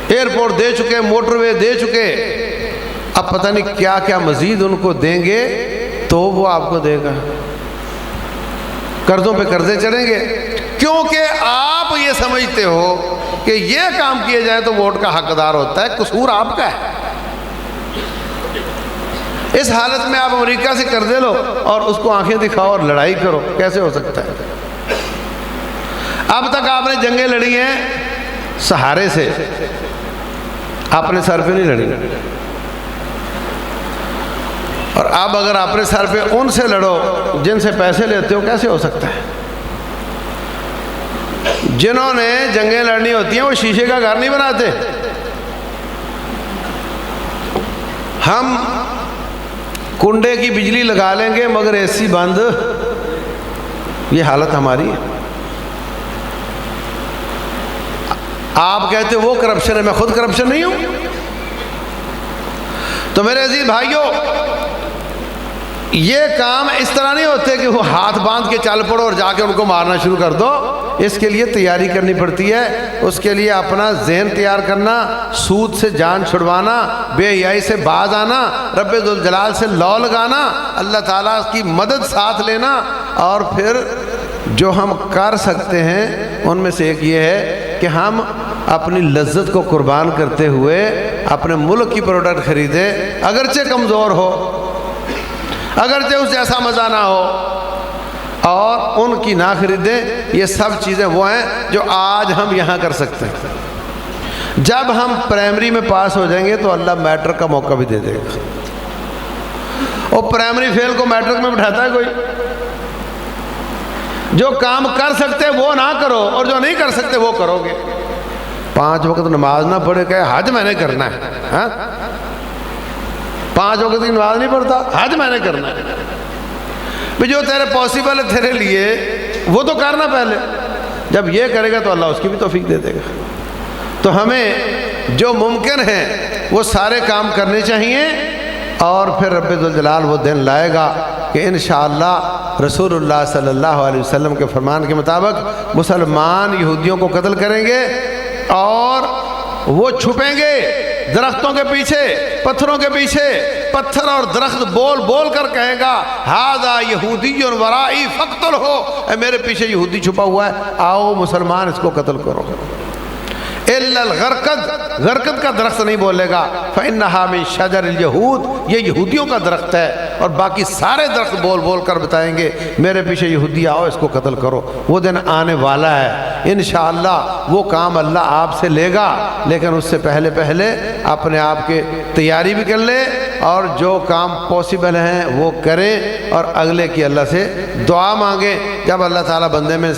ایئرپورٹ دے چکے، موٹر وے دے چکے، اب پتہ نہیں کیا کیا مزید ان کو دیں گے تو وہ آپ کو دے گا۔ قرضوں پہ قرضے چڑھیں گے، کیونکہ آپ یہ سمجھتے ہو کہ یہ کام کیے جائیں تو ووٹ کا حقدار ہوتا ہے، قصور آپ کا ہے۔ اس حالت میں آپ امریکہ سے قرضے لو اور اس کو آنکھیں دکھاؤ اور لڑائی کرو، کیسے ہو سکتا ہے؟ اب تک آپ نے جنگیں لڑی ہیں سہارے سے، آپ نے سر پہ نہیں لڑی، اور اب اگر اپنے سر پہ ان سے لڑو جن سے پیسے لیتے ہو، کیسے ہو سکتا ہے؟ جنہوں نے جنگیں لڑنی ہوتی ہیں وہ شیشے کا گھر نہیں بناتے۔ ہم کنڈے کی بجلی لگا لیں گے مگر AC بند، یہ حالت ہماری ہے۔ آپ کہتے وہ کرپشن ہے، میں خود کرپشن نہیں ہوں۔ تو میرے عزیز بھائیوں، یہ کام اس طرح نہیں ہوتے کہ وہ ہاتھ باندھ کے چل پڑو اور جا کے ان کو مارنا شروع کر دو۔ اس کے لیے تیاری کرنی پڑتی ہے، اس کے لیے اپنا ذہن تیار کرنا، سود سے جان چھڑوانا، بے حیائی سے باز آنا، رب ذوالجلال سے لو لگانا، اللہ تعالیٰ کی مدد ساتھ لینا، اور پھر جو ہم کر سکتے ہیں ان میں سے ایک یہ ہے کہ ہم اپنی لذت کو قربان کرتے ہوئے اپنے ملک کی پروڈکٹ خریدیں، اگرچہ کمزور ہو، اگرچہ اس جیسا مزہ نہ ہو، اور ان کی نہ خریدیں۔ یہ سب چیزیں وہ ہیں جو آج ہم یہاں کر سکتے ہیں۔ جب ہم پرائمری میں پاس ہو جائیں گے تو اللہ میٹرک کا موقع بھی دے دے گا، وہ پرائمری فیل کو میٹرک میں بٹھاتا ہے کوئی؟ جو کام کر سکتے وہ نہ کرو اور جو نہیں کر سکتے وہ کرو گے. 5 وقت نماز نہ پڑھے کہ حج میں نے کرنا ہے. ہاں 5 وقت کی نماز نہیں پڑھتا، حج میں نے کرنا ہے. بھی جو تیرے پاسبل ہے تیرے لیے وہ تو کرنا پہلے. جب یہ کرے گا تو اللہ اس کی بھی توفیق دے دے گا. تو ہمیں جو ممکن ہے وہ سارے کام کرنے چاہیے، اور پھر رب ذوالجلال وہ دن لائے گا کہ انشاءاللہ رسول اللہ صلی اللہ علیہ وسلم کے فرمان کے مطابق مسلمان یہودیوں کو قتل کریں گے، اور وہ چھپیں گے درختوں کے پیچھے، پتھروں کے پیچھے. پتھر اور درخت بول بول کر کہے گا ھذا یہودی ورائی فاقتلہ، اے میرے پیچھے یہودی چھپا ہوا ہے، آؤ مسلمان اس کو قتل کرو. الا الغرقد، غرقد کا درخت نہیں بولے گا، فإنها من شجر اليہود، یہ یہودیوں کا درخت ہے. اور باقی سارے درخت بول بول کر بتائیں گے میرے پیچھے یہودی آؤ اس کو قتل کرو. وہ دن آنے والا ہے انشاءاللہ. وہ کام اللہ آپ سے لے گا، لیکن اس سے پہلے اپنے آپ کے تیاری بھی کر لے، اور جو کام پاسبل ہیں وہ کرے، اور اگلے کی اللہ سے دعا مانگے. جب اللہ تعالیٰ بندے میں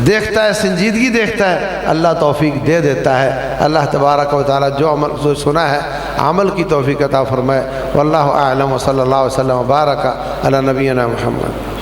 دیکھتا ہے، سنجیدگی دیکھتا ہے، اللہ توفیق دے دیتا ہے. اللہ تبارک و تعالیٰ جو عمل سنا ہے عمل کی توفیق عطا فرمائے. واللہ اعلم، وصلی اللہ وسلم وبارک علی نبینا محمد.